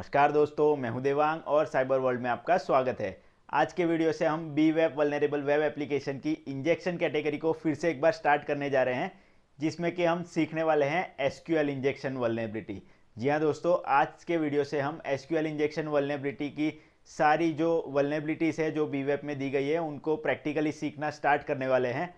नमस्कार दोस्तों, मैं हूं देवांग और साइबर वर्ल्ड में आपका स्वागत है। आज के वीडियो से हम बी वेब वल्नरेबल वेब एप्लीकेशन की इंजेक्शन कैटेगरी को फिर से एक बार स्टार्ट करने जा रहे हैं, जिसमें कि हम सीखने वाले हैं एसक्यूएल इंजेक्शन वल्नरेबिलिटी। जी हाँ दोस्तों, आज के वीडियो से हम एसक्यूएल इंजेक्शन वल्नरेबिलिटी की सारी जो वल्नरेबिलिटीज़ है जो बी वेब में दी गई है उनको प्रैक्टिकली सीखना स्टार्ट करने वाले हैं।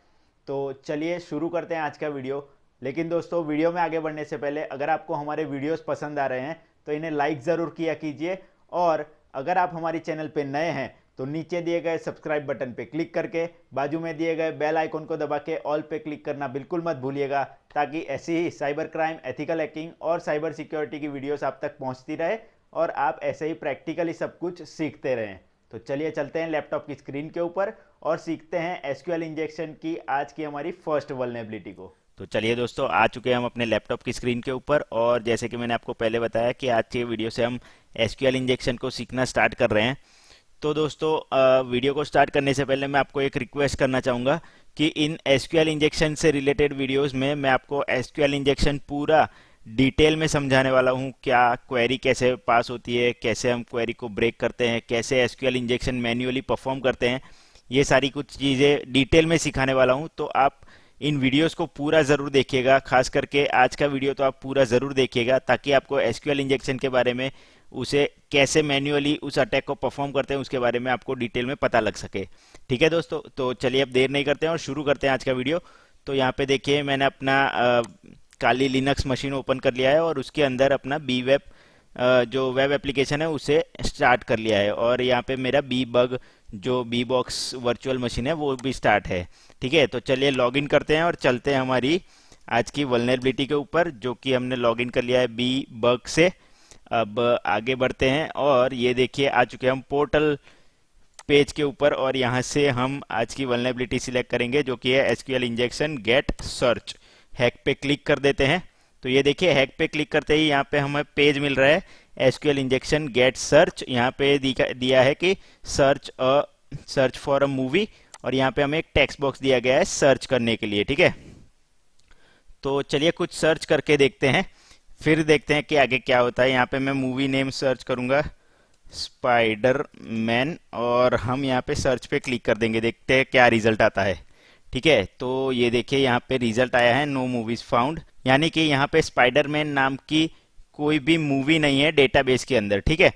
तो चलिए शुरू करते हैं आज का वीडियो। लेकिन दोस्तों, वीडियो में आगे बढ़ने से पहले अगर आपको हमारे वीडियोस पसंद आ रहे हैं तो इन्हें लाइक ज़रूर किया कीजिए, और अगर आप हमारी चैनल पे नए हैं तो नीचे दिए गए सब्सक्राइब बटन पे क्लिक करके बाजू में दिए गए बेल आइकन को दबा के ऑल पे क्लिक करना बिल्कुल मत भूलिएगा, ताकि ऐसी ही साइबर क्राइम, एथिकल हैकिंग और साइबर सिक्योरिटी की वीडियोस आप तक पहुंचती रहे और आप ऐसे ही प्रैक्टिकली सब कुछ सीखते रहें। तो चलिए चलते हैं लैपटॉप की स्क्रीन के ऊपर और सीखते हैं एसक्यूएल इंजेक्शन की आज की हमारी फर्स्ट वल्नरेबिलिटी को। तो चलिए दोस्तों, आ चुके हैं हम अपने लैपटॉप की स्क्रीन के ऊपर। और जैसे कि मैंने आपको पहले बताया कि आज के वीडियो से हम एसक्यूएल इंजेक्शन को सीखना स्टार्ट कर रहे हैं। तो दोस्तों, वीडियो को स्टार्ट करने से पहले मैं आपको एक रिक्वेस्ट करना चाहूँगा कि इन एसक्यूएल इंजेक्शन से रिलेटेड वीडियोस में मैं आपको एसक्यूएल इंजेक्शन पूरा डिटेल में समझाने वाला हूँ। क्या क्वेरी कैसे पास होती है, कैसे हम क्वेरी को ब्रेक करते हैं, कैसे एसक्यूएल इंजेक्शन मैन्युअली परफॉर्म करते हैं, ये सारी कुछ चीज़ें डिटेल में सिखाने वाला हूँ। तो आप इन वीडियोस को पूरा ज़रूर देखिएगा, खास करके आज का वीडियो तो आप पूरा ज़रूर देखिएगा, ताकि आपको एसक्यूएल इंजेक्शन के बारे में, उसे कैसे मैन्युअली उस अटैक को परफॉर्म करते हैं उसके बारे में आपको डिटेल में पता लग सके। ठीक है दोस्तों, तो चलिए अब देर नहीं करते हैं और शुरू करते हैं आज का वीडियो। तो यहाँ पे देखिए, मैंने अपना काली लिनक्स मशीन ओपन कर लिया है और उसके अंदर अपना बी वेब जो वेब एप्लीकेशन है उसे स्टार्ट कर लिया है, और यहाँ पे मेरा बी बग जो बी बॉक्स वर्चुअल मशीन है वो भी स्टार्ट है। ठीक है, तो चलिए लॉगिन करते हैं और चलते हैं हमारी आज की वल्नरेबिलिटी के ऊपर, जो कि हमने लॉगिन कर लिया है बी बग से। अब आगे बढ़ते हैं और ये देखिए आ चुके हैं हम पोर्टल पेज के ऊपर, और यहाँ से हम आज की वल्नरेबिलिटी सिलेक्ट करेंगे जो कि है SQL injection get search. Hack पे क्लिक कर देते हैं। तो ये देखिए, हैक पे क्लिक करते ही यहाँ पे हमें पेज मिल रहा है एसक्यूएल इंजेक्शन गेट सर्च। यहाँ पे दिया है कि सर्च फॉर अ मूवी, और यहाँ पे हमें एक टेक्स्ट बॉक्स दिया गया है सर्च करने के लिए। ठीक है, तो चलिए कुछ सर्च करके देखते हैं, फिर देखते हैं कि आगे क्या होता है। यहाँ पे मैं मूवी नेम सर्च करूंगा, स्पाइडर मैन, और हम यहाँ पे सर्च पे क्लिक कर देंगे, देखते हैं क्या रिजल्ट आता है। ठीक है, तो ये देखिए यहाँ पे रिजल्ट आया है नो मूवीज फाउंड, यानी कि यहाँ पे स्पाइडरमैन नाम की कोई भी मूवी नहीं है डेटाबेस के अंदर। ठीक है,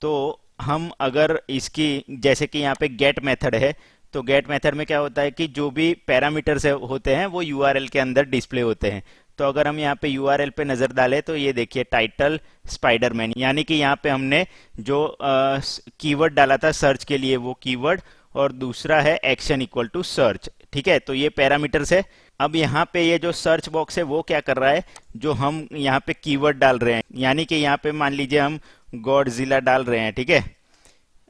तो हम अगर इसकी, जैसे कि यहाँ पे गेट मेथड है, तो गेट मेथड में क्या होता है कि जो भी पैरामीटर्स होते हैं वो यूआरएल के अंदर डिस्प्ले होते हैं। तो अगर हम यहाँ पे यूआरएल पे नज़र डालें तो ये देखिए टाइटल स्पाइडरमैन, यानी कि यहाँ पे हमने जो कीवर्ड डाला था सर्च के लिए वो कीवर्ड, और दूसरा है एक्शन इक्वल टू सर्च। ठीक है, तो ये पैरामीटर्स है। अब यहाँ पे ये जो सर्च बॉक्स है वो क्या कर रहा है, जो हम यहाँ पे कीवर्ड डाल रहे हैं, यानी कि यहाँ पे मान लीजिए हम गॉडजिला डाल रहे हैं, ठीक है,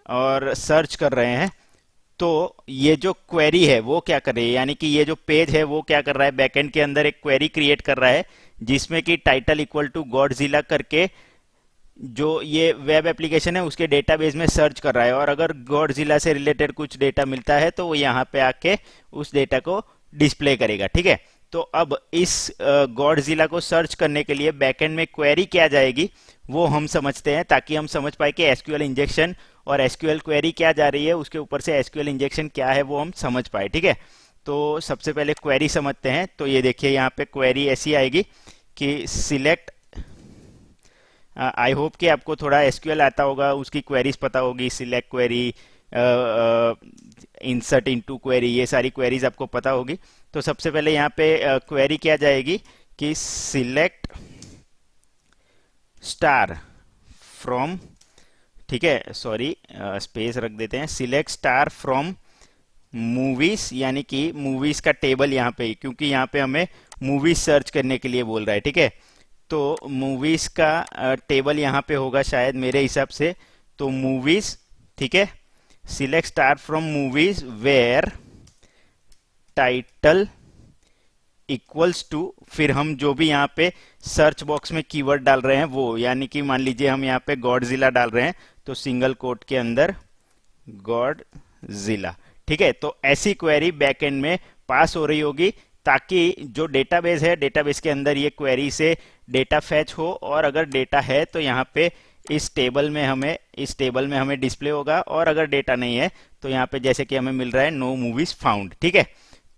और सर्च कर रहे हैं, तो ये जो क्वेरी है वो क्या कर रही है, यानी कि ये जो पेज है वो क्या कर रहा है, बैकएंड के अंदर एक क्वेरी क्रिएट कर रहा है जिसमें कि टाइटल इक्वल टू गॉडजिला करके जो ये वेब एप्लीकेशन है उसके डेटाबेस में सर्च कर रहा है, और अगर गॉडजिला से रिलेटेड कुछ डेटा मिलता है तो वो यहाँ पे आके उस डेटा को डिस्प्ले करेगा। ठीक है, तो अब इस गॉडजिला को सर्च करने के लिए बैकएंड में क्वेरी क्या जाएगी वो हम समझते हैं, ताकि हम समझ पाए कि एसक्यूएल इंजेक्शन और एसक्यूएल क्वेरी क्या जा रही है, उसके ऊपर से एसक्यूएल इंजेक्शन क्या है वो हम समझ पाए। ठीक है, तो सबसे पहले क्वेरी समझते हैं। तो ये देखिए यहाँ पे क्वेरी ऐसी आएगी कि सिलेक्ट, आई होप कि आपको थोड़ा एसक्यूएल आता होगा, उसकी क्वेरीज पता होगी, select query, insert into query, ये सारी क्वेरीज आपको पता होगी। तो सबसे पहले यहाँ पे क्वेरी क्या जाएगी कि सिलेक्ट स्टार फ्रॉम, ठीक है, सॉरी स्पेस रख देते हैं, सिलेक्ट स्टार फ्रॉम मूवीज, यानी कि मूवीज का टेबल यहाँ पे, क्योंकि यहाँ पे हमें मूवीज सर्च करने के लिए बोल रहा है। ठीक है, तो मूवीज का टेबल यहाँ पे होगा शायद मेरे हिसाब से, तो मूवीज, ठीक है, select star from movies where title equals to, फिर हम जो भी यहाँ पे सर्च बॉक्स में कीवर्ड डाल रहे हैं वो, यानी कि मान लीजिए हम यहाँ पे गॉडजिला डाल रहे हैं तो सिंगल कोट के अंदर गॉडजिला। ठीक है, तो ऐसी क्वेरी बैकएंड में पास हो रही होगी, ताकि जो डेटाबेस है डेटाबेस के अंदर ये क्वेरी से डेटा फैच हो, और अगर डेटा है तो यहाँ पे इस टेबल में हमें डिस्प्ले होगा, और अगर डेटा नहीं है तो यहाँ पे जैसे कि हमें मिल रहा है नो मूवीज फाउंड। ठीक है,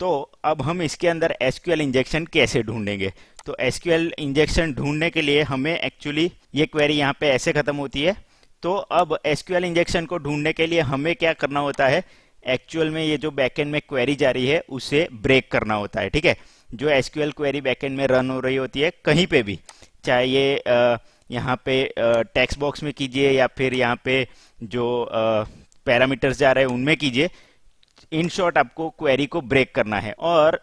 तो अब हम इसके अंदर एसक्यूएल इंजेक्शन कैसे ढूंढेंगे? तो एसक्यूएल इंजेक्शन ढूंढने के लिए हमें एक्चुअली ये क्वेरी यहाँ पे ऐसे खत्म होती है। तो अब एसक्यूएल इंजेक्शन को ढूंढने के लिए हमें क्या करना होता है, एक्चुअल में ये जो बैकएंड में क्वेरी जा रही है उसे ब्रेक करना होता है। ठीक है, जो एसक्यूएल क्वेरी बैकएंड में रन हो रही होती है कहीं पे भी, चाहे ये यहाँ पे टेक्स्ट बॉक्स में कीजिए या फिर यहाँ पे जो पैरामीटर्स जा रहे हैं उनमें कीजिए, इन शॉर्ट आपको क्वेरी को ब्रेक करना है। और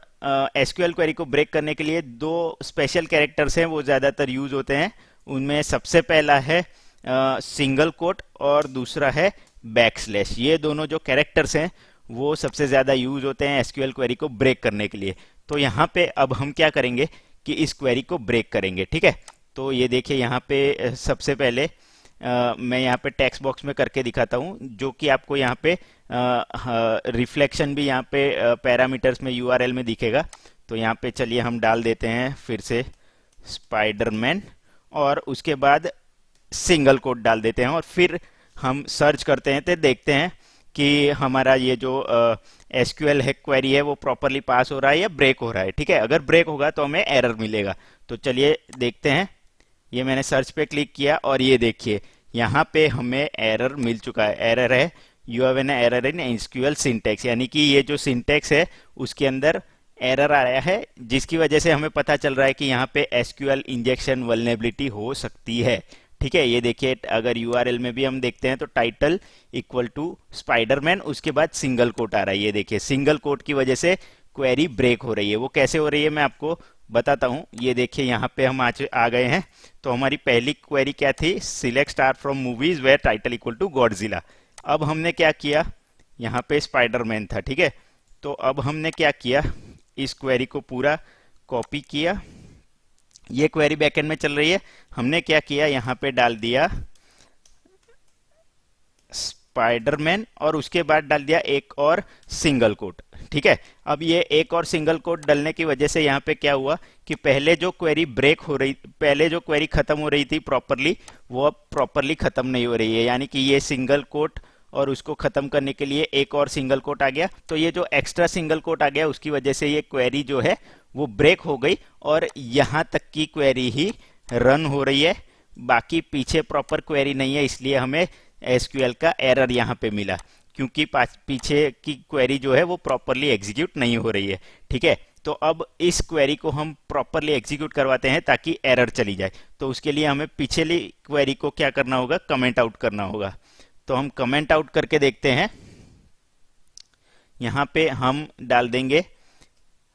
एसक्यूएल क्वेरी को ब्रेक करने के लिए दो स्पेशल कैरेक्टर्स हैं, वो ज़्यादातर यूज होते हैं। उनमें सबसे पहला है सिंगल कोट और दूसरा है बैकस्लैश। ये दोनों जो कैरेक्टर्स हैं वो सबसे ज़्यादा यूज होते हैं एसक्यूएल क्वेरी को ब्रेक करने के लिए। तो यहाँ पे अब हम क्या करेंगे कि इस क्वेरी को ब्रेक करेंगे। ठीक है, तो ये देखिए यहाँ पे सबसे पहले मैं यहाँ पे टेक्स्ट बॉक्स में करके दिखाता हूँ, जो कि आपको यहाँ पे रिफ्लेक्शन भी यहाँ पे पैरामीटर्स में यूआरएल में दिखेगा। तो यहाँ पे चलिए हम डाल देते हैं फिर से स्पाइडरमैन, और उसके बाद सिंगल कोट डाल देते हैं, और फिर हम सर्च करते हैं तो देखते हैं कि हमारा ये जो एसक्यूएल है क्वेरी है वो प्रॉपरली पास हो रहा है या ब्रेक हो रहा है। ठीक है, अगर ब्रेक होगा तो हमें एरर मिलेगा। तो चलिए देखते हैं। ये मैंने सर्च पे क्लिक किया और ये देखिए यहाँ पे हमें एरर मिल चुका है। एरर है you have an error in SQL syntax, यानी कि ये जो सिंटैक्स है उसके अंदर एरर आया है, जिसकी वजह से हमें पता चल रहा है कि यहाँ पे एसक्यूएल इंजेक्शन वल्नरेबिलिटी हो सकती है। ठीक है, ये देखिए अगर यूआरएल में भी हम देखते हैं तो टाइटल इक्वल टू स्पाइडरमैन, उसके बाद सिंगल कोट आ रहा है। ये देखिए सिंगल कोट की वजह से क्वेरी ब्रेक हो रही है। वो कैसे हो रही है मैं आपको बताता हूँ। ये देखिए यहाँ पे हम आज आ गए हैं। तो हमारी पहली क्वेरी क्या थी, select star from movies where title equal to Godzilla. अब हमने क्या किया, यहाँ पे स्पाइडरमैन था। ठीक है, तो अब हमने क्या किया, इस क्वेरी को पूरा कॉपी किया। ये क्वेरी बैकएंड में चल रही है, हमने क्या किया, यहाँ पे डाल दिया स्पाइडरमैन और उसके बाद डाल दिया एक और सिंगल कोट। ठीक है, अब ये एक और सिंगल कोट डालने की वजह से यहाँ पे क्या हुआ कि पहले जो क्वेरी ब्रेक हो रही, पहले जो क्वेरी खत्म हो रही थी प्रॉपरली, वो अब प्रॉपरली खत्म नहीं हो रही है। यानी कि ये सिंगल कोट और उसको खत्म करने के लिए एक और सिंगल कोट आ गया। तो ये जो एक्स्ट्रा सिंगल कोट आ गया उसकी वजह से ये क्वेरी जो है वो ब्रेक हो गई और यहाँ तक की क्वेरी ही रन हो रही है, बाकी पीछे प्रॉपर क्वेरी नहीं है। इसलिए हमें एसक्यूएल का एरर यहाँ पे मिला, क्योंकि पीछे की क्वेरी जो है वो प्रॉपरली एग्जीक्यूट नहीं हो रही है। ठीक है, तो अब इस क्वेरी को हम प्रॉपरली एग्जीक्यूट करवाते हैं ताकि एरर चली जाए। तो उसके लिए हमें पिछली क्वेरी को क्या करना होगा, कमेंट आउट करना होगा। तो हम कमेंट आउट करके देखते हैं। यहाँ पे हम डाल देंगे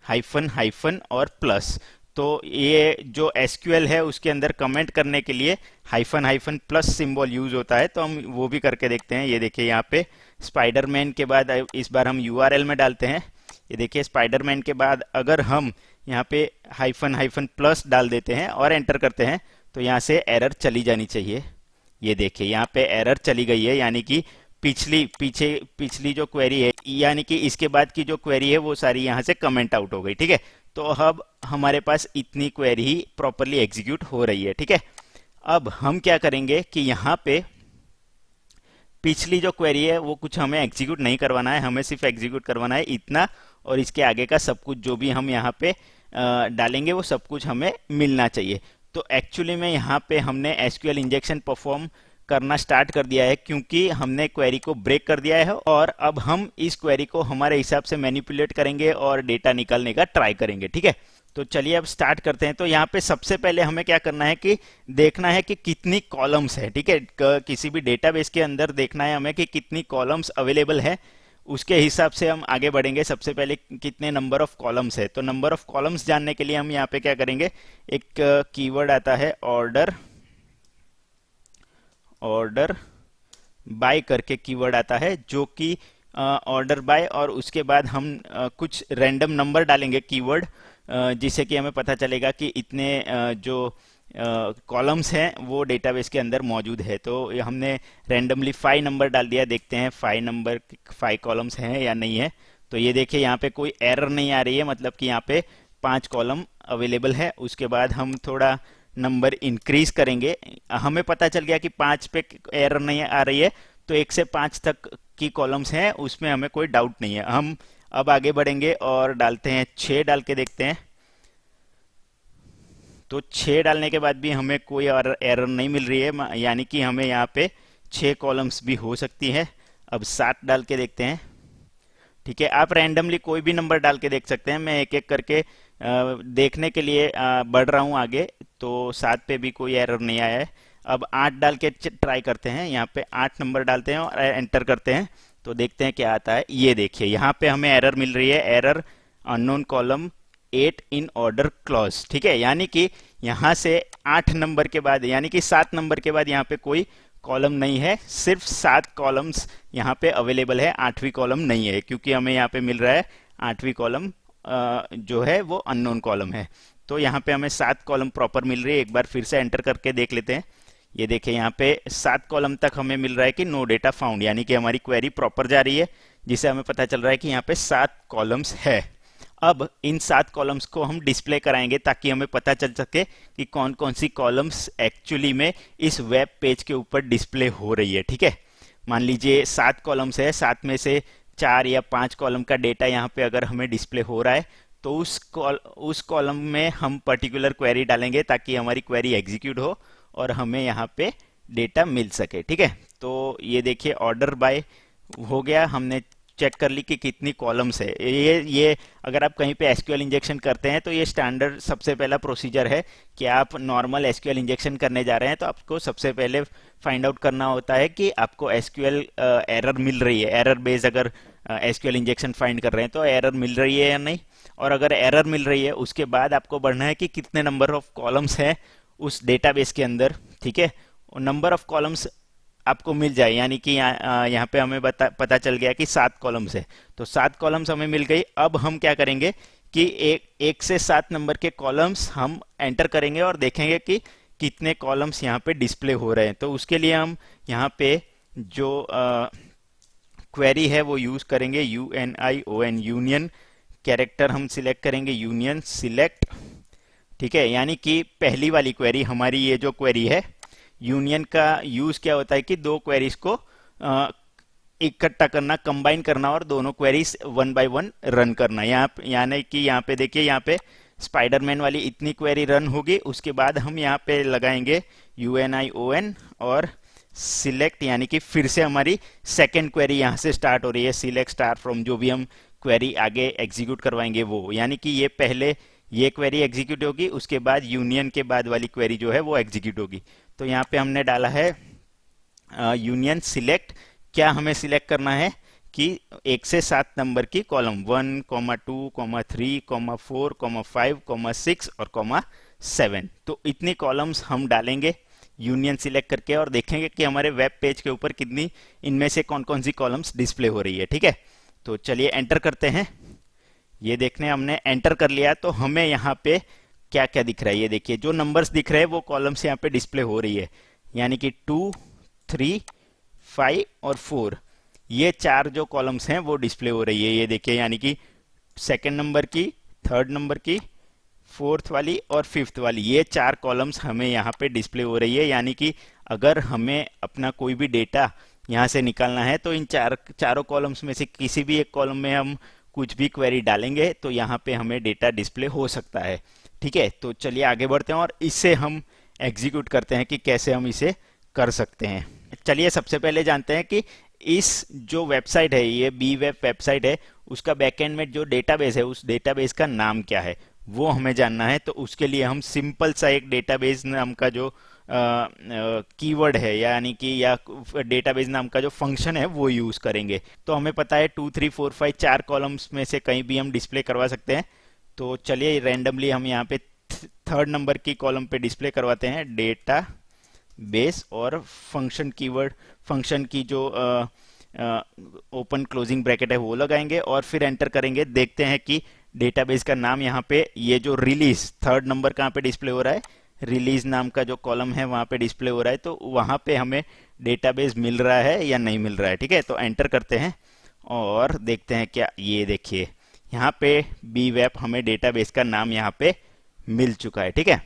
हाइफन हाइफन और प्लस। तो ये जो एसक्यूएल है उसके अंदर कमेंट करने के लिए hyphen hyphen plus symbol use होता है। तो हम वो भी करके देखते हैं। ये देखिए यहाँ पे स्पाइडरमैन के बाद इस बार हम यूआरएल में डालते हैं। ये देखिए स्पाइडरमैन के बाद अगर हम यहाँ पे हाइफन हाइफन प्लस डाल देते हैं और एंटर करते हैं तो यहाँ से एरर चली जानी चाहिए। ये देखिए यहाँ पे एरर चली गई है, यानी कि पिछली जो क्वेरी है, यानी कि इसके बाद की जो क्वेरी है वो सारी यहाँ से कमेंट आउट हो गई। ठीक है, तो अब हमारे पास इतनी क्वेरी ही प्रॉपरली एग्जीक्यूट हो रही है। ठीक है, अब हम क्या करेंगे कि यहाँ पे पिछली जो क्वेरी है वो कुछ हमें एग्जीक्यूट नहीं करवाना है, हमें सिर्फ एग्जीक्यूट करवाना है इतना, और इसके आगे का सब कुछ जो भी हम यहाँ पे डालेंगे वो सब कुछ हमें मिलना चाहिए। तो एक्चुअली में यहाँ पे हमने एसक्यूएल इंजेक्शन परफॉर्म करना स्टार्ट कर दिया है, क्योंकि हमने क्वेरी को ब्रेक कर दिया है और अब हम इस क्वेरी को हमारे हिसाब से मैनिपुलेट करेंगे और डेटा निकालने का ट्राई करेंगे। ठीक है, तो चलिए अब स्टार्ट करते हैं। तो यहाँ पे सबसे पहले हमें क्या करना है कि देखना है कि कितनी कॉलम्स है। ठीक है, किसी भी डेटाबेस के अंदर देखना है हमें कि कितनी कॉलम्स अवेलेबल है, उसके हिसाब से हम आगे बढ़ेंगे। सबसे पहले कितने नंबर ऑफ कॉलम्स है, तो नंबर ऑफ कॉलम्स जानने के लिए हम यहाँ पे क्या करेंगे, एक कीवर्ड आता है ऑर्डर बाय करके कीवर्ड आता है, जो कि ऑर्डर बाय, और उसके बाद हम कुछ रैंडम नंबर डालेंगे कीवर्ड, जिससे कि हमें पता चलेगा कि इतने जो कॉलम्स हैं वो डेटाबेस के अंदर मौजूद है। तो हमने रैंडमली 5 नंबर डाल दिया, देखते हैं 5 कॉलम्स हैं या नहीं है। तो ये देखिए यहाँ पे कोई एरर नहीं आ रही है, मतलब कि यहाँ पे 5 कॉलम अवेलेबल है। उसके बाद हम थोड़ा नीचे स्क्रॉल करते हैं, तो यहाँ पे 6 कॉलम्स हैं। तो ये देखिए यहाँ पे कोई एरर नहीं आ रही है, मतलब कि यहाँ पे 5 कॉलम अवेलेबल है। उसके बाद हम थोड़ा नीचे स्क्रॉल करते हैं, तो यहाँ पे 6 कॉलम्स अवेलेबल है। उसके बाद हम थोड़ा नंबर इंक्रीज करेंगे, हमें पता चल गया कि 5 पे एरर नहीं आ रही है, तो 1 से 5 तक की कॉलम्स हैं उसमें हमें कोई डाउट नहीं है। हम अब आगे बढ़ेंगे और डालते हैं 6 डाल के देखते हैं। तो 6 डालने के बाद भी हमें कोई और एरर नहीं मिल रही है, यानी कि हमें यहाँ पे 6 कॉलम्स भी हो सकती है। अब 7 डाल के देखते हैं। ठीक है, आप रैंडमली कोई भी नंबर डाल के देख सकते हैं। मैं एक एक करके देखने के लिए बढ़ रहा हूँ आगे। तो 7 पे भी कोई एरर नहीं आया है। अब 8 डाल के ट्राई करते हैं। यहाँ पे 8 नंबर डालते हैं और एंटर करते हैं, तो देखते हैं क्या आता है। ये देखिए यहाँ पे हमें एरर मिल रही है, error unknown column 8 in order clause. ठीक है, यानी कि यहाँ से 8 नंबर के बाद, यानी कि 7 नंबर के बाद यहाँ पे कोई कॉलम नहीं है, सिर्फ 7 कॉलम्स यहाँ पे अवेलेबल है, 8वीं कॉलम नहीं है, क्योंकि हमें यहाँ पे मिल रहा है 8वीं कॉलम जो है वो अननोन कॉलम है। तो यहाँ पे हमें 7 कॉलम प्रॉपर मिल रही है। एक बार फिर से एंटर करके देख लेते हैं। ये देखिए यहाँ पे 7 कॉलम तक हमें मिल रहा है कि नो डेटा फाउंड, यानी कि हमारी क्वेरी प्रॉपर जा रही है, जिससे हमें पता चल रहा है कि यहाँ पे 7 कॉलम्स है। अब इन 7 कॉलम्स को हम डिस्प्ले कराएंगे ताकि हमें पता चल सके कि कौन कौन सी कॉलम्स एक्चुअली में इस वेब पेज के ऊपर डिस्प्ले हो रही है। ठीक है, मान लीजिए 7 कॉलम्स है, 7 में से 4 या 5 कॉलम का डेटा यहाँ पे अगर हमें डिस्प्ले हो रहा है, तो उस कॉलम में हम पर्टिकुलर क्वेरी डालेंगे ताकि हमारी क्वेरी एग्जीक्यूट हो और हमें यहाँ पे डेटा मिल सके। ठीक है, तो ये देखिए ऑर्डर बाय हो गया, हमने चेक कर ली कि कितनी कॉलम्स है। ये अगर आप कहीं पे एसक्यूएल इंजेक्शन करते हैं तो ये स्टैंडर्ड सबसे पहला प्रोसीजर है कि आप नॉर्मल एसक्यूएल इंजेक्शन करने जा रहे हैं तो आपको सबसे पहले फाइंड आउट करना होता है कि आपको एसक्यूएल एरर मिल रही है। एरर बेस्ड अगर एसक्यूएल इंजेक्शन फाइंड कर रहे हैं तो एरर मिल रही है या नहीं, और अगर एरर मिल रही है उसके बाद आपको बढ़ना है कि कितने नंबर ऑफ कॉलम्स हैं उस डेटाबेस के अंदर। ठीक है, नंबर ऑफ कॉलम्स आपको मिल जाए, यानी कि यहाँ पे हमें पता चल गया कि 7 कॉलम्स है, तो 7 कॉलम्स हमें मिल गई। अब हम क्या करेंगे कि एक से 7 नंबर के कॉलम्स हम एंटर करेंगे और देखेंगे कि कितने कॉलम्स यहाँ पे डिस्प्ले हो रहे हैं। तो उसके लिए हम यहाँ पे जो क्वेरी है वो यूज करेंगे, UNION, यूनियन कैरेक्टर हम सिलेक्ट करेंगे, यूनियन सिलेक्ट। ठीक है, यानी कि पहली वाली क्वेरी हमारी, ये जो क्वेरी है, यूनियन का यूज क्या होता है कि दो क्वेरीज को इकट्ठा करना, कंबाइन करना और दोनों क्वेरीज 1 बाय 1 रन करना। यानी कि यहाँ पे देखिए, यहाँ पे स्पाइडरमैन वाली इतनी क्वेरी रन होगी, उसके बाद हम यहाँ पे लगाएंगे UNION और सिलेक्ट, यानी कि फिर से हमारी सेकेंड क्वेरी यहाँ से स्टार्ट हो रही है, सिलेक्ट स्टार फ्रॉम, जो भी हम क्वेरी आगे एग्जीक्यूट करवाएंगे वो, यानी कि ये पहले ये क्वेरी एग्जीक्यूट होगी, उसके बाद यूनियन के बाद वाली क्वेरी जो है वो एग्जीक्यूट होगी। तो यहाँ पे हमने डाला है यूनियन सिलेक्ट। क्या हमें सिलेक्ट करना है कि 1 से 7 नंबर की कॉलम 1, 2, 3, 4, 5, 6 और 7, तो इतनी कॉलम्स हम डालेंगे यूनियन सिलेक्ट करके और देखेंगे कि हमारे वेब पेज के ऊपर कितनी, इनमें से कौन कौन सी कॉलम्स डिस्प्ले हो रही है। ठीक है, तो चलिए एंटर करते हैं। ये देखने हमने एंटर कर लिया, तो हमें यहाँ पे क्या क्या दिख रहा है, ये देखिए जो नंबर्स दिख रहे हैं वो कॉलम्स यहाँ पे डिस्प्ले हो रही है, यानी कि 2, 3, 5 और 4, ये 4 जो कॉलम्स हैं वो डिस्प्ले हो रही है। ये देखिए, यानी कि सेकंड नंबर की, थर्ड नंबर की, फोर्थ वाली और फिफ्थ वाली, ये 4 कॉलम्स हमें यहाँ पे डिस्प्ले हो रही है। यानी कि अगर हमें अपना कोई भी डेटा यहाँ से निकालना है तो इन चारों कॉलम्स में से किसी भी एक कॉलम में हम कुछ भी क्वेरी डालेंगे तो यहाँ पे हमें डेटा डिस्प्ले हो सकता है। ठीक है, तो चलिए आगे बढ़ते हैं और इससे हम एग्जीक्यूट करते हैं कि कैसे हम इसे कर सकते हैं। चलिए सबसे पहले जानते हैं कि इस जो वेबसाइट है, ये बी वेब वेबसाइट है, उसका बैकएंड में जो डेटाबेस है उस डेटाबेस का नाम क्या है वो हमें जानना है। तो उसके लिए हम सिंपल सा एक डेटाबेस नाम का जो कीवर्ड है, यानी कि या डेटाबेस नाम का जो फंक्शन है वो यूज करेंगे। तो हमें पता है 2, 3, 4, 5 4 कॉलम्स में से कहीं भी हम डिस्प्ले करवा सकते हैं। तो चलिए रैंडमली हम यहाँ पे थर्ड नंबर की कॉलम पे डिस्प्ले करवाते हैं डेटा बेस और फंक्शन कीवर्ड, फंक्शन की जो ओपन क्लोजिंग ब्रैकेट है वो लगाएंगे और फिर एंटर करेंगे। देखते हैं कि डेटाबेस का नाम यहाँ पे, ये जो रिलीज थर्ड नंबर कहाँ पे डिस्प्ले हो रहा है, रिलीज नाम का जो कॉलम है वहाँ पे डिस्प्ले हो रहा है, तो वहाँ पे हमें डेटाबेस मिल रहा है या नहीं मिल रहा है। ठीक है, तो एंटर करते हैं और देखते हैं क्या, ये देखिए यहाँ पे बी वेब हमें डेटाबेस का नाम यहाँ पे मिल चुका है। ठीक है,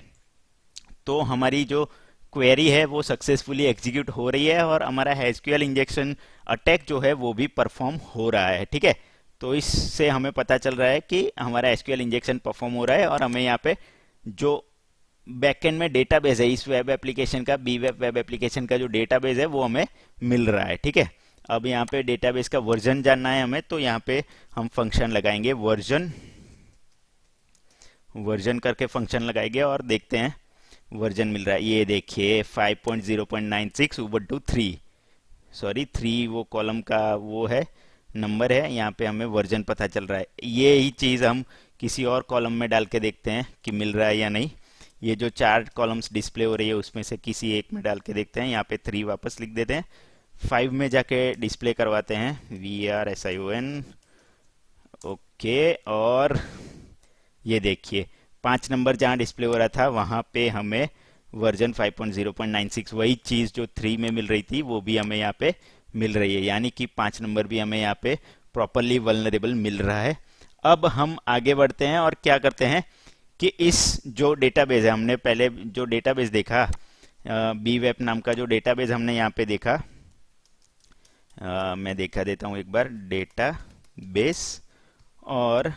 तो हमारी जो क्वेरी है वो सक्सेसफुली एग्जीक्यूट हो रही है और हमारा एसक्यूएल इंजेक्शन अटैक जो है वो भी परफॉर्म हो रहा है। ठीक है, तो इससे हमें पता चल रहा है कि हमारा एसक्यूएल इंजेक्शन परफॉर्म हो रहा है और हमें यहाँ पे जो बैकएंड में डेटाबेस है इस वेब एप्लीकेशन का, बी वेब एप्लीकेशन का जो डेटाबेस है वो हमें मिल रहा है। ठीक है, अब यहाँ पे डेटाबेस का वर्जन जानना है हमें, तो यहाँ पे हम फंक्शन लगाएंगे वर्जन, वर्जन करके फंक्शन लगाएंगे और देखते हैं वर्जन मिल रहा है। ये देखिए 5.0.96 उबंटू 3, सॉरी 3 वो कॉलम का वो है नंबर है, यहाँ पे हमें वर्जन पता चल रहा है। ये ही चीज़ हम किसी और कॉलम में डाल के देखते हैं कि मिल रहा है या नहीं। ये जो 4 कॉलम्स डिस्प्ले हो रही है उसमें से किसी एक में डाल के देखते हैं। यहाँ पे 3 वापस लिख देते हैं, 5 में जाके डिस्प्ले करवाते हैं VRSION, ओके। और ये देखिए 5 नंबर जहाँ डिस्प्ले हो रहा था वहाँ पे हमें वर्जन 5.0.96 वही चीज़ जो 3 में मिल रही थी वो भी हमें यहाँ पे मिल रही है, यानी कि 5 नंबर भी हमें यहाँ पे प्रॉपरली वल्नरेबल मिल रहा है। अब हम आगे बढ़ते हैं और क्या करते हैं कि इस जो डेटाबेस है, हमने पहले जो डेटाबेस देखा बी वेब नाम का जो डेटाबेस हमने यहाँ पे देखा, मैं देखा देता हूँ एक बार डेटाबेस। और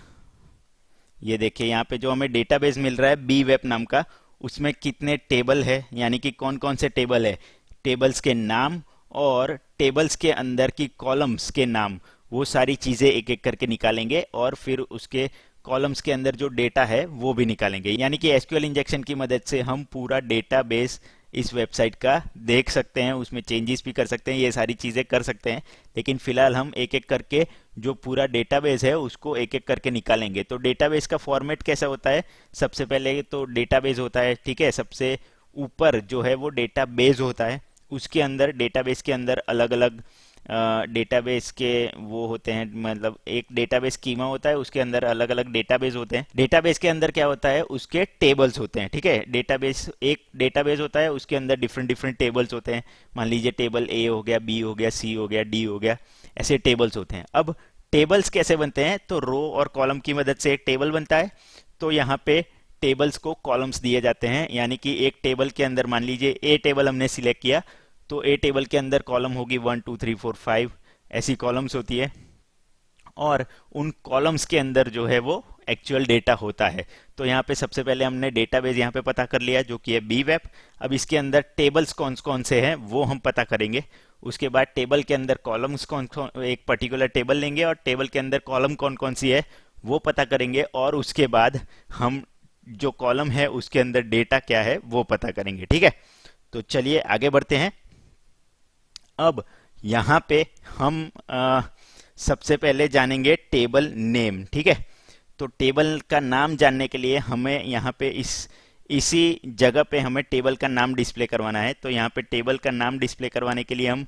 ये देखिए यहाँ पे जो हमें डेटाबेस मिल रहा है बी वेब नाम का, उसमें कितने टेबल है, यानी कि कौन कौन से टेबल है, टेबल्स के नाम और टेबल्स के अंदर की कॉलम्स के नाम, वो सारी चीज़ें एक एक करके निकालेंगे और फिर उसके कॉलम्स के अंदर जो डेटा है वो भी निकालेंगे। यानी कि एसक्यूएल इंजेक्शन की मदद से हम पूरा डेटाबेस इस वेबसाइट का देख सकते हैं, उसमें चेंजेस भी कर सकते हैं, ये सारी चीज़ें कर सकते हैं। लेकिन फिलहाल हम एक एक करके जो पूरा डेटाबेस है उसको एक एक करके निकालेंगे। तो डेटाबेस का फॉर्मेट कैसा होता है, सबसे पहले तो डेटाबेस होता है, ठीक है, सबसे ऊपर जो है वो डेटाबेस होता है, उसके अंदर डेटाबेस के अंदर अलग अलग डेटाबेस के वो होते हैं, मतलब एक डेटाबेस स्कीमा होता है, उसके अंदर अलग अलग डेटाबेस होते हैं। डेटाबेस के अंदर क्या होता है, उसके टेबल्स होते हैं। ठीक है, डेटाबेस एक डेटाबेस होता है, उसके अंदर डिफरेंट डिफरेंट टेबल्स होते हैं। मान लीजिए टेबल ए हो गया, बी हो गया, सी हो गया, डी हो गया, ऐसे टेबल्स होते हैं। अब टेबल्स कैसे बनते हैं, तो रो और कॉलम की मदद से एक टेबल बनता है। तो यहाँ पे टेबल्स को कॉलम्स दिए जाते हैं, यानी कि एक टेबल के अंदर मान लीजिए ए टेबल हमने सिलेक्ट किया, तो ए टेबल के अंदर कॉलम होगी 1 2 3 4 5, ऐसी कॉलम्स होती है। और उन कॉलम्स के अंदर जो है वो एक्चुअल डेटा होता है। तो यहाँ पे सबसे पहले हमने डेटाबेस यहाँ पे पता कर लिया जो कि है बी वेब। अब इसके अंदर टेबल्स कौन कौन से हैं वो हम पता करेंगे। उसके बाद टेबल के अंदर कॉलम्स कौन कौन, एक पर्टिकुलर टेबल लेंगे और टेबल के अंदर कॉलम कौन कौन सी है वो पता करेंगे। और उसके बाद हम जो कॉलम है उसके अंदर डेटा क्या है वो पता करेंगे। ठीक है, तो चलिए आगे बढ़ते हैं। अब यहाँ पे हम सबसे पहले जानेंगे टेबल नेम। ठीक है, तो टेबल का नाम जानने के लिए हमें यहाँ पे इसी जगह पे हमें टेबल का नाम डिस्प्ले करवाना है। तो यहाँ पे टेबल का नाम डिस्प्ले करवाने के लिए हम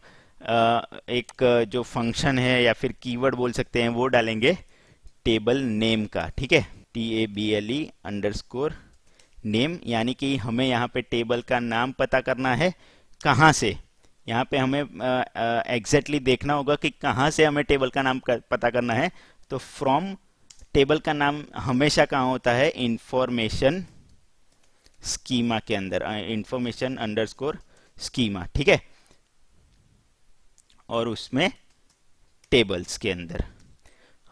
एक जो फंक्शन है या फिर कीवर्ड बोल सकते हैं वो डालेंगे टेबल नेम का। ठीक है, TABLE _ नेम, यानी कि हमें यहाँ पे टेबल का नाम पता करना है। कहाँ से, यहाँ पे हमें एग्जैक्टली देखना होगा कि कहाँ से हमें टेबल का नाम पता करना है। तो फ्रॉम टेबल का नाम हमेशा कहाँ होता है, इंफॉर्मेशन स्कीमा के अंदर, इंफॉर्मेशन अंडरस्कोर स्कीमा। ठीक है, और उसमें टेबल्स के अंदर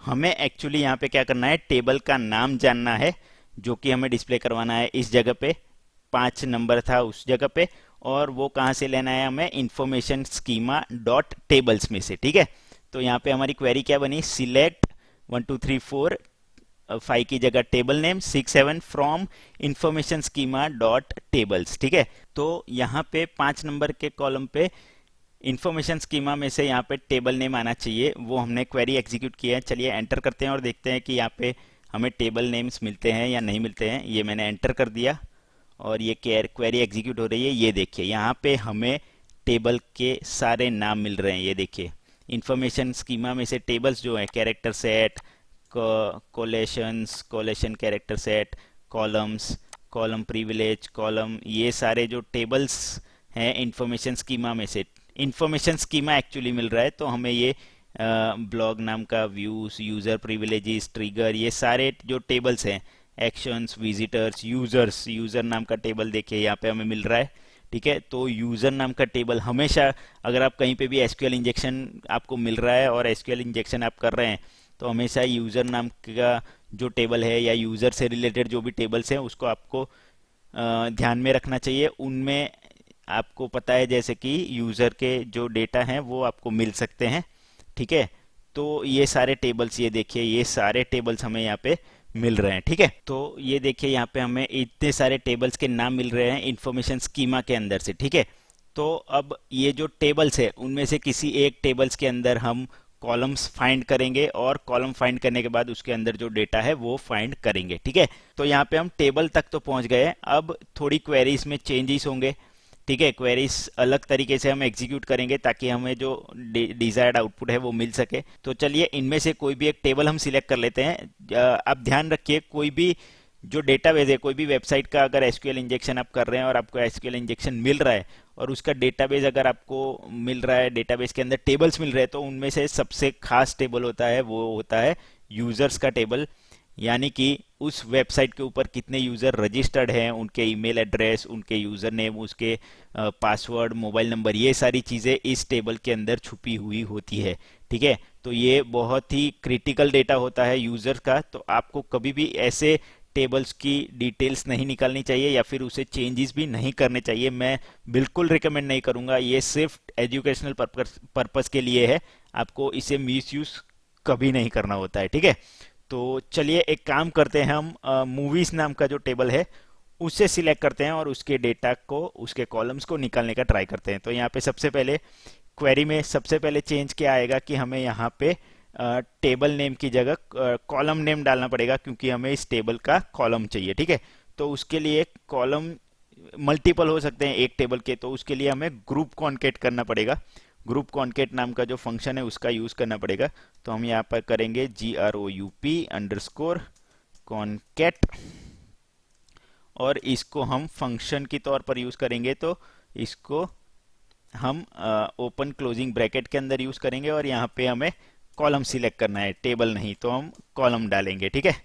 हमें एक्चुअली यहाँ पे क्या करना है, टेबल का नाम जानना है जो कि हमें डिस्प्ले करवाना है इस जगह पे। 5 नंबर था उस जगह पे, और वो कहाँ से लेना है हमें, इंफॉर्मेशन स्कीमा डॉट टेबल्स में से। ठीक है, तो यहाँ पे हमारी क्वेरी क्या बनी, सिलेक्ट 1 2 3 4 5 की जगह table name 6 7 from information schema dot tables. ठीक है, तो यहाँ पे 5 नंबर के कॉलम पे इंफॉर्मेशन स्कीमा में से यहाँ पे टेबल नेम आना चाहिए, वो हमने क्वेरी एग्जीक्यूट किया है। चलिए एंटर करते हैं और देखते हैं कि यहाँ पे हमें टेबल नेम्स मिलते हैं या नहीं मिलते हैं। ये मैंने एंटर कर दिया और ये क्वेरी एग्जीक्यूट हो रही है। ये देखिए यहाँ पे हमें टेबल के सारे नाम मिल रहे हैं। ये देखिए इंफॉर्मेशन स्कीमा में से टेबल्स जो है, character set, collations, collation character set, columns, column privilege, column, ये सारे जो टेबल्स हैं इंफॉर्मेशन स्कीमा में से, इंफॉर्मेशन स्कीमा एक्चुअली मिल रहा है। तो हमें ये ब्लॉग नाम का व्यूज, यूजर प्रिविलेजेस, ट्रिगर, ये सारे जो टेबल्स हैं एक्शंस, विजिटर्स, यूजर्स, यूजर नाम का टेबल देखिए यहाँ पे हमें मिल रहा है। ठीक है, तो यूजर नाम का टेबल हमेशा, अगर आप कहीं पे भी एसक्यूएल इंजेक्शन आपको मिल रहा है और एसक्यूएल इंजेक्शन आप कर रहे हैं, तो हमेशा यूजर नाम का जो टेबल है या यूजर से रिलेटेड जो भी टेबल्स हैं उसको आपको ध्यान में रखना चाहिए। उनमें आपको पता है जैसे कि यूजर के जो डेटा हैं वो आपको मिल सकते हैं। ठीक है, तो ये सारे टेबल्स, ये देखिए ये सारे टेबल्स हमें यहाँ पे मिल रहे हैं। ठीक है, तो ये देखिए यहाँ पे हमें इतने सारे टेबल्स के नाम मिल रहे हैं इंफॉर्मेशन स्कीमा के अंदर से। ठीक है, तो अब ये जो टेबल्स है उनमें से किसी एक टेबल्स के अंदर हम कॉलम्स फाइंड करेंगे और कॉलम फाइंड करने के बाद उसके अंदर जो डेटा है वो फाइंड करेंगे। ठीक है, तो यहाँ पे हम टेबल तक तो पहुंच गए हैं, अब थोड़ी क्वेरीज में चेंजेस होंगे। ठीक है, क्वेरीज अलग तरीके से हम एग्जीक्यूट करेंगे ताकि हमें जो डिजायर्ड आउटपुट है वो मिल सके। तो चलिए इनमें से कोई भी एक टेबल हम सिलेक्ट कर लेते हैं। आप ध्यान रखिए, कोई भी जो डेटाबेस है, कोई भी वेबसाइट का अगर एसक्यूएल इंजेक्शन आप कर रहे हैं और आपको एसक्यूएल इंजेक्शन मिल रहा है और उसका डेटाबेस अगर आपको मिल रहा है, डेटाबेस के अंदर टेबल्स मिल रहे हैं, तो उनमें से सबसे खास टेबल होता है वो होता है यूजर्स का टेबल। यानी कि उस वेबसाइट के ऊपर कितने यूजर रजिस्टर्ड हैं, उनके ईमेल एड्रेस, उनके यूजर नेम, उसके पासवर्ड, मोबाइल नंबर, ये सारी चीज़ें इस टेबल के अंदर छुपी हुई होती है। ठीक है, तो ये बहुत ही क्रिटिकल डेटा होता है यूजर का, तो आपको कभी भी ऐसे टेबल्स की डिटेल्स नहीं निकालनी चाहिए या फिर उसे चेंजेस भी नहीं करने चाहिए। मैं बिल्कुल रिकमेंड नहीं करूंगा, ये सिर्फ एजुकेशनल पर्पस के लिए है, आपको इसे मिसयूज कभी नहीं करना होता है। ठीक है, तो चलिए एक काम करते हैं, हम मूवीज नाम का जो टेबल है उसे सिलेक्ट करते हैं और उसके डेटा को, उसके कॉलम्स को निकालने का ट्राई करते हैं। तो यहाँ पे सबसे पहले क्वेरी में सबसे पहले चेंज क्या आएगा कि हमें यहाँ पे टेबल नेम की जगह कॉलम नेम डालना पड़ेगा, क्योंकि हमें इस टेबल का कॉलम चाहिए। ठीक है, तो उसके लिए कॉलम मल्टीपल हो सकते हैं एक टेबल के, तो उसके लिए हमें ग्रुप कॉन्केट करना पड़ेगा। ग्रुप कॉन्केट नाम का जो फंक्शन है उसका यूज करना पड़ेगा। तो हम यहाँ पर करेंगे GROUP_कॉन्केट और इसको हम फंक्शन के तौर पर यूज करेंगे, तो इसको हम ओपन क्लोजिंग ब्रैकेट के अंदर यूज करेंगे और यहाँ पे हमें कॉलम सिलेक्ट करना है, टेबल नहीं, तो हम कॉलम डालेंगे। ठीक है,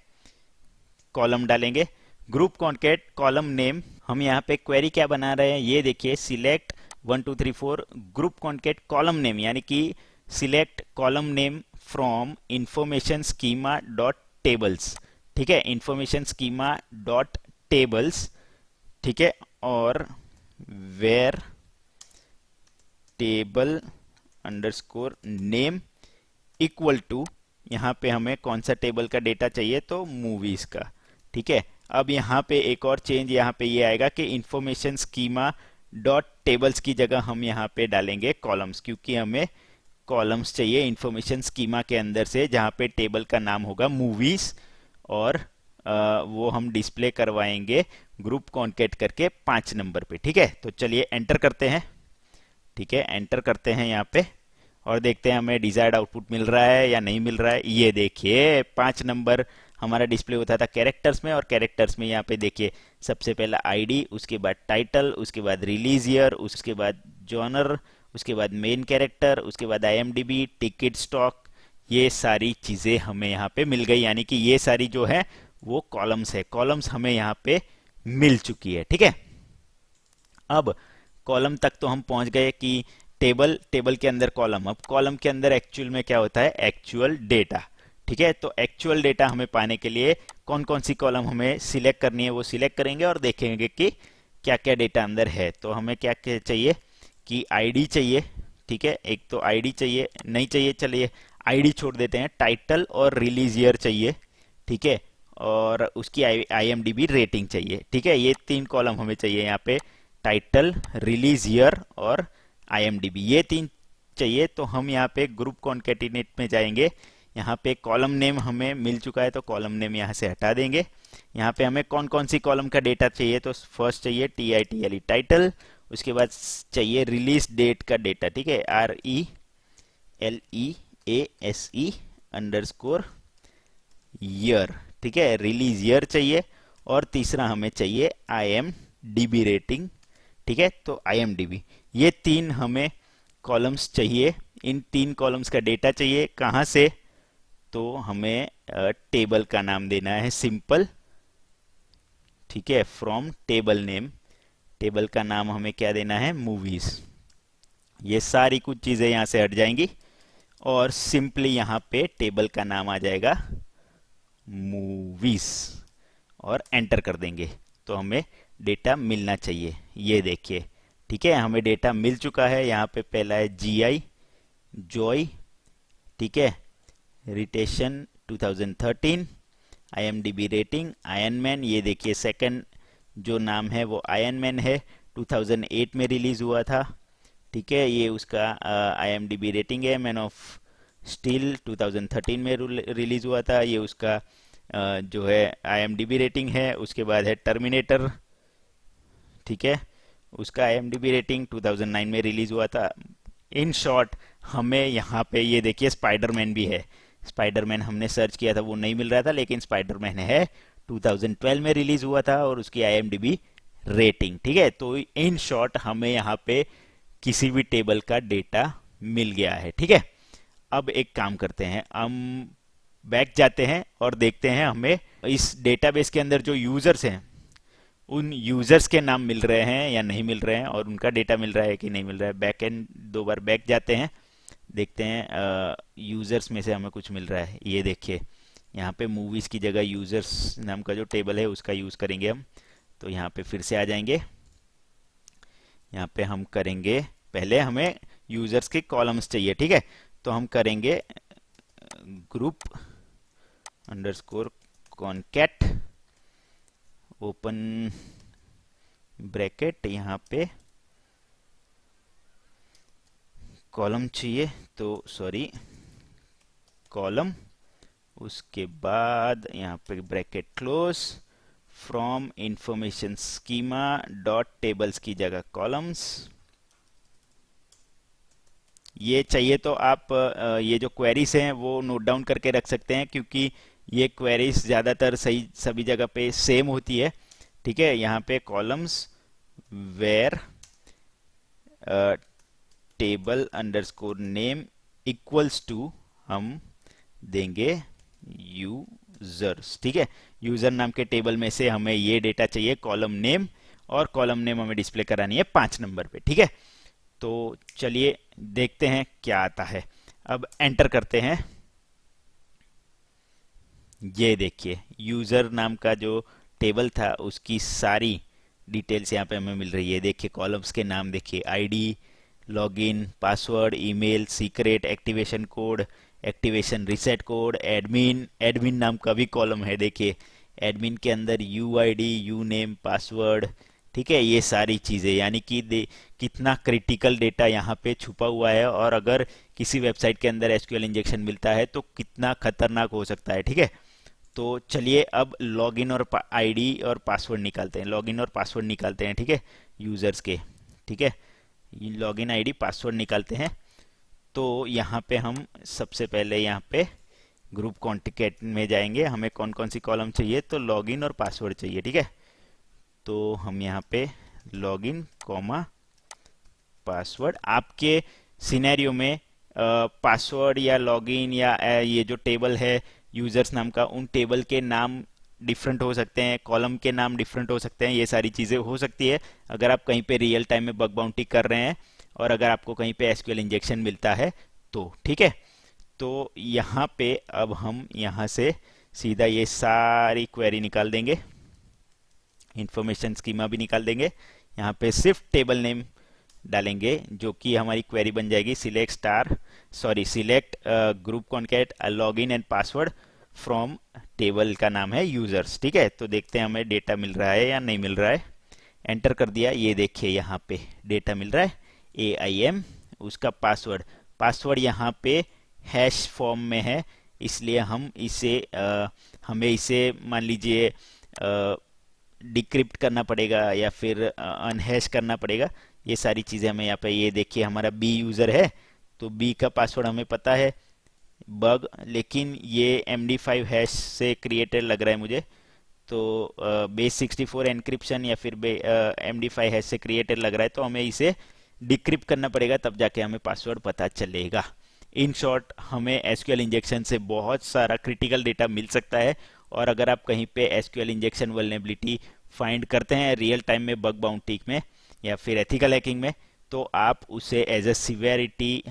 कॉलम डालेंगे, ग्रुप कॉन्केट कॉलम नेम। हम यहाँ पे क्वेरी क्या बना रहे हैं ये देखिए, select 1 2 3 4 group concat column name, यानी कि select column name from information schema dot tables. ठीक है, इंफॉर्मेशन स्कीमा डॉट टेबल्स। ठीक है, और where table underscore name equal to, यहाँ पे हमें कौन सा टेबल का डेटा चाहिए, तो मूवीज का। ठीक है, अब यहाँ पे एक और चेंज यहाँ पे ये आएगा कि इंफॉर्मेशन स्कीमा डॉट टेबल्स की जगह हम यहाँ पे डालेंगे कॉलम्स, क्योंकि हमें कॉलम्स चाहिए इंफॉर्मेशन स्कीमा के अंदर से, जहाँ पे टेबल का नाम होगा मूवीज और वो हम डिस्प्ले करवाएंगे ग्रुप कॉन्केट करके 5 नंबर पे। ठीक है, तो चलिए एंटर करते हैं। ठीक है, एंटर करते हैं यहाँ पे और देखते हैं हमें डिजायर्ड आउटपुट मिल रहा है या नहीं मिल रहा है। ये देखिए 5 नंबर हमारा डिस्प्ले होता था कैरेक्टर्स में, और कैरेक्टर्स में यहाँ पे देखिए सबसे पहला आईडी, उसके बाद टाइटल, उसके बाद रिलीज ईयर, उसके बाद जॉनर, उसके बाद मेन कैरेक्टर, उसके बाद IMDb, टिकट स्टॉक, ये सारी चीजें हमें यहाँ पे मिल गई। यानी कि ये सारी जो है वो कॉलम्स है, कॉलम्स हमें यहाँ पे मिल चुकी है। ठीक है, अब कॉलम तक तो हम पहुंच गए कि टेबल, टेबल के अंदर कॉलम। अब कॉलम के अंदर एक्चुअल में क्या होता है, एक्चुअल डेटा। ठीक है, तो एक्चुअल डेटा हमें पाने के लिए कौन कौन सी कॉलम हमें सिलेक्ट करनी है वो सिलेक्ट करेंगे और देखेंगे कि क्या क्या डेटा अंदर है। तो हमें क्या क्या चाहिए कि आईडी चाहिए। ठीक है, एक तो आईडी चाहिए, नहीं चाहिए चलिए आईडी छोड़ देते हैं, टाइटल और रिलीज ईयर चाहिए। ठीक है, और उसकी IMDb रेटिंग चाहिए। ठीक है, ये 3 कॉलम हमें चाहिए यहाँ पे, टाइटल, रिलीज ईयर और IMDb, ये 3 चाहिए। तो हम यहाँ पे ग्रुप कॉन्केटिनेट में जाएंगे, यहाँ पे कॉलम नेम हमें मिल चुका है तो कॉलम नेम यहाँ से हटा देंगे। यहाँ पे हमें कौन कौन सी कॉलम का डेटा चाहिए, तो फर्स्ट चाहिए TITLE टाइटल, उसके बाद चाहिए रिलीज डेट का डेटा। ठीक है, RELEASE अंडरस्कोर ईयर। ठीक है, रिलीज ईयर चाहिए, और तीसरा हमें चाहिए IMDb रेटिंग। ठीक है, तो IMDb, ये 3 हमें कॉलम्स चाहिए। इन 3 कॉलम्स का डेटा चाहिए कहाँ से, तो हमें टेबल का नाम देना है सिंपल ठीक है, फ्रॉम टेबल नेम, टेबल का नाम हमें क्या देना है, मूवीज। ये सारी कुछ चीजें यहाँ से हट जाएंगी और सिंपली यहाँ पे टेबल का नाम आ जाएगा मूवीज और एंटर कर देंगे तो हमें डेटा मिलना चाहिए। ये देखिए, ठीक है, हमें डेटा मिल चुका है। यहाँ पे पहला है जीआई जॉय, ठीक है, retention 2013, IMDb rating iron man. ये देखिए सेकंड जो नाम है वो आयरन मैन है, 2008 में रिलीज हुआ था, ठीक है। ये उसका आईएमडीबी रेटिंग है। मैन ऑफ स्टील 2013 में रिलीज हुआ था, ये उसका जो है आईएमडीबी रेटिंग है। उसके बाद है टर्मिनेटर, ठीक है, उसका आईएमडीबी रेटिंग 2009 में रिलीज हुआ था। इन शॉर्ट हमें यहाँ पे ये देखिए स्पाइडरमैन भी है। स्पाइडरमैन हमने सर्च किया था, वो नहीं मिल रहा था, लेकिन स्पाइडरमैन है, 2012 में रिलीज हुआ था और उसकी आईएमडीबी रेटिंग, ठीक है। तो इन शॉर्ट हमें यहाँ पे किसी भी टेबल का डेटा मिल गया है, ठीक है। अब एक काम करते हैं, हम बैक जाते हैं और देखते हैं हमें इस डेटाबेस के अंदर जो यूजर्स हैं उन यूजर्स के नाम मिल रहे हैं या नहीं मिल रहे हैं और उनका डेटा मिल रहा है कि नहीं मिल रहा है। बैक एंड 2 बार बैक जाते हैं, देखते हैं यूजर्स में से हमें कुछ मिल रहा है। ये देखिए यहाँ पे मूवीज की जगह यूजर्स नाम का जो टेबल है उसका यूज करेंगे हम। तो यहाँ पे फिर से आ जाएंगे, यहाँ पे हम करेंगे, पहले हमें यूजर्स के कॉलम्स चाहिए, ठीक है। तो हम करेंगे group underscore concat open bracket, यहाँ पे कॉलम चाहिए तो सॉरी कॉलम, उसके बाद यहाँ पे bracket close, from information schema dot tables की जगह कॉलम्स। ये चाहिए तो आप ये जो क्वेरीज हैं वो नोट डाउन करके रख सकते हैं, क्योंकि ये क्वेरीज ज़्यादातर सही सभी जगह पे सेम होती है, ठीक है। यहाँ पे columns where table underscore name equals to हम देंगे यूजर्स, ठीक है। यूजर नाम के टेबल में से हमें ये डेटा चाहिए कॉलम नेम, और कॉलम नेम हमें डिस्प्ले करानी है 5 नंबर पे, ठीक है। तो चलिए देखते हैं क्या आता है। अब एंटर करते हैं, ये देखिए यूजर नाम का जो टेबल था उसकी सारी डिटेल्स यहाँ पे हमें मिल रही है। देखिए कॉलम्स के नाम देखिए, ID, login, password, email, secret, activation code, activation reset code, admin, admin नाम का भी कॉलम है। देखिए एडमिन के अंदर यूआईडी, यू नेम, पासवर्ड, ठीक है, ये सारी चीज़ें, यानी कि कितना क्रिटिकल डेटा यहाँ पे छुपा हुआ है, और अगर किसी वेबसाइट के अंदर एसक्यूएल इंजेक्शन मिलता है तो कितना खतरनाक हो सकता है, ठीक है। तो चलिए अब लॉगिन और आईडी और पासवर्ड निकालते हैं, लॉगिन और पासवर्ड निकालते हैं, ठीक है, यूजर्स के, ठीक है। लॉगिन आईडी पासवर्ड निकालते हैं। तो यहाँ पे हम सबसे पहले यहाँ पे ग्रुप कॉन्टिकेट में जाएंगे, हमें कौन कौन सी कॉलम चाहिए, तो लॉगिन और पासवर्ड चाहिए, ठीक है। तो हम यहाँ पे लॉगिन कॉमा पासवर्ड, आपके सिनेरियो में पासवर्ड या लॉगिन या ये जो टेबल है यूजर्स नाम का, उन टेबल के नाम डिफरेंट हो सकते हैं, कॉलम के नाम डिफरेंट हो सकते हैं, ये सारी चीज़ें हो सकती है अगर आप कहीं पे रियल टाइम में बग बाउंटी कर रहे हैं और अगर आपको कहीं पे एसक्यूएल इंजेक्शन मिलता है तो, ठीक है। तो यहाँ पे अब हम यहाँ से सीधा ये सारी क्वेरी निकाल देंगे, इंफॉर्मेशन स्कीमा भी निकाल देंगे। यहाँ पे सिर्फ टेबल नेम डालेंगे जो कि हमारी क्वेरी बन जाएगी, select group concat login and password from table का नाम है यूजर्स, ठीक है। तो देखते हैं हमें डेटा मिल रहा है या नहीं मिल रहा है। एंटर कर दिया, ये देखिए यहाँ पे डेटा मिल रहा है AIM, उसका पासवर्ड यहाँ पे हैश फॉर्म में है, इसलिए हम इसे हमें इसे मान लीजिए डिक्रिप्ट करना पड़ेगा या फिर अनहैश करना पड़ेगा। ये सारी चीज़ें हमें यहाँ पे, ये देखिए हमारा B यूज़र है तो B का पासवर्ड हमें पता है बग, लेकिन ये MD5 हैश से क्रिएटेड लग रहा है मुझे, तो बेस 64 एनक्रिप्शन या फिर MD5 हैश से क्रिएटेड लग रहा है, तो हमें इसे डिक्रिप्ट करना पड़ेगा, तब जाके हमें पासवर्ड पता चलेगा। इन शॉर्ट हमें एसक्यूएल इंजेक्शन से बहुत सारा क्रिटिकल डेटा मिल सकता है और अगर आप कहीं पे एसक्यूएल इंजेक्शन वल्नरेबिलिटी फाइंड करते हैं रियल टाइम में बग बाउंटी में या फिर एथिकल हैकिंग में, तो आप उसे as a severity,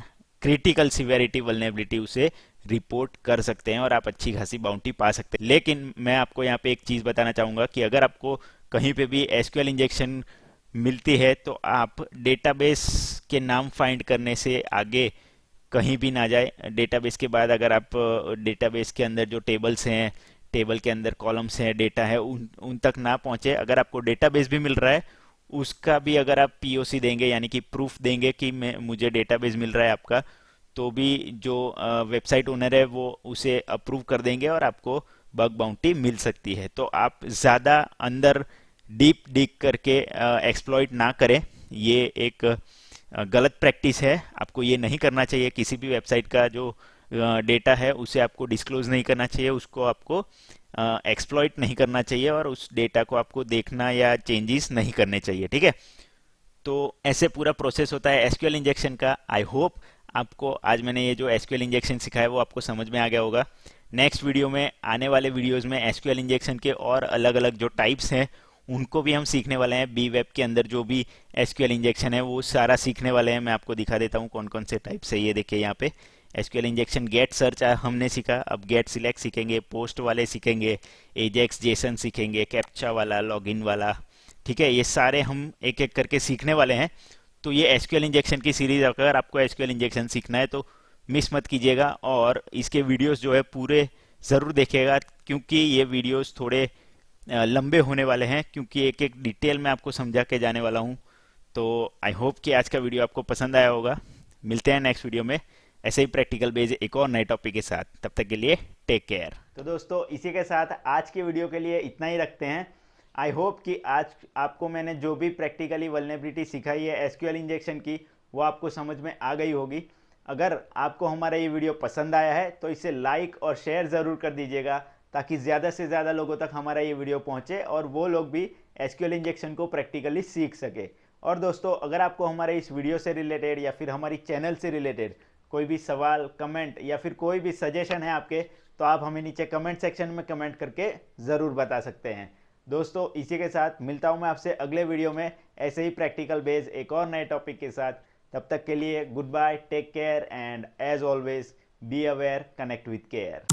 critical severity vulnerability उसे रिपोर्ट कर सकते हैं और आप अच्छी खासी बाउंटी पा सकते हैं। लेकिन मैं आपको यहाँ पे एक चीज़ बताना चाहूँगा कि अगर आपको कहीं पे भी एसक्यूएल इंजेक्शन मिलती है तो आप डेटाबेस के नाम फाइंड करने से आगे कहीं भी ना जाए। डेटाबेस के बाद अगर आप डेटाबेस के अंदर जो टेबल्स हैं, टेबल के अंदर कॉलम्स हैं, डेटा है, उन तक ना पहुंचे। अगर आपको डेटाबेस भी मिल रहा है उसका भी अगर आप पीओसी देंगे यानी कि प्रूफ देंगे कि मुझे डेटाबेस मिल रहा है आपका, तो भी जो वेबसाइट ओनर है वो उसे अप्रूव कर देंगे और आपको बग बाउंटी मिल सकती है। तो आप ज़्यादा अंदर डीप डिग करके एक्सप्लॉइट ना करें, ये एक गलत प्रैक्टिस है। आपको ये नहीं करना चाहिए। किसी भी वेबसाइट का जो डेटा है उसे आपको डिस्क्लोज नहीं करना चाहिए, उसको आपको एक्सप्लॉइट नहीं करना चाहिए और उस डेटा को आपको देखना या चेंजेस नहीं करने चाहिए, ठीक है। तो ऐसे पूरा प्रोसेस होता है एसक्यूएल इंजेक्शन का। आई होप आपको आज मैंने ये जो एसक्यूएल इंजेक्शन सिखाया वो आपको समझ में आ गया होगा। नेक्स्ट वीडियो में, आने वाले वीडियोस में एसक्यूएल इंजेक्शन के और अलग अलग जो टाइप्स हैं उनको भी हम सीखने वाले हैं। बी वेब के अंदर जो भी एसक्यूएल इंजेक्शन है वो सारा सीखने वाले हैं। मैं आपको दिखा देता हूँ कौन कौन से टाइप्स है। ये देखिए यहाँ पे एसक्यूएल इंजेक्शन गेट सर्च हमने सीखा, अब गेट सिलेक्ट सीखेंगे, पोस्ट वाले सीखेंगे, एजेक्स जेसन सीखेंगे, कैप्चा वाला, लॉगिन वाला, ठीक है। ये सारे हम एक एक करके सीखने वाले हैं। तो ये एसक्यूएल इंजेक्शन की सीरीज, अगर आपको एसक्यूएल इंजेक्शन सीखना है तो मिस मत कीजिएगा और इसके वीडियोस जो है पूरे ज़रूर देखिएगा, क्योंकि ये वीडियोस थोड़े लंबे होने वाले हैं, क्योंकि एक एक डिटेल में आपको समझा के जाने वाला हूँ। तो आई होप कि आज का वीडियो आपको पसंद आया होगा। मिलते हैं नेक्स्ट वीडियो में ऐसे ही प्रैक्टिकल बेस्ड एक और नए टॉपिक के साथ। तब तक के लिए टेक केयर। तो दोस्तों इसी के साथ आज की वीडियो के लिए इतना ही रखते हैं। आई होप कि आज आपको मैंने जो भी प्रैक्टिकली वल्नरेबिलिटी सिखाई है एसक्यूएल इंजेक्शन की वो आपको समझ में आ गई होगी। अगर आपको हमारा ये वीडियो पसंद आया है तो इसे लाइक और शेयर ज़रूर कर दीजिएगा, ताकि ज़्यादा से ज़्यादा लोगों तक हमारा ये वीडियो पहुँचे और वो लोग भी एसक्यूएल इंजेक्शन को प्रैक्टिकली सीख सके। और दोस्तों अगर आपको हमारे इस वीडियो से रिलेटेड या फिर हमारी चैनल से रिलेटेड कोई भी सवाल, कमेंट या फिर कोई भी सजेशन है आपके, तो आप हमें नीचे कमेंट सेक्शन में कमेंट करके ज़रूर बता सकते हैं। दोस्तों इसी के साथ मिलता हूं मैं आपसे अगले वीडियो में ऐसे ही प्रैक्टिकल बेस्ड एक और नए टॉपिक के साथ। तब तक के लिए good bye, take care and as always be aware, connect with care.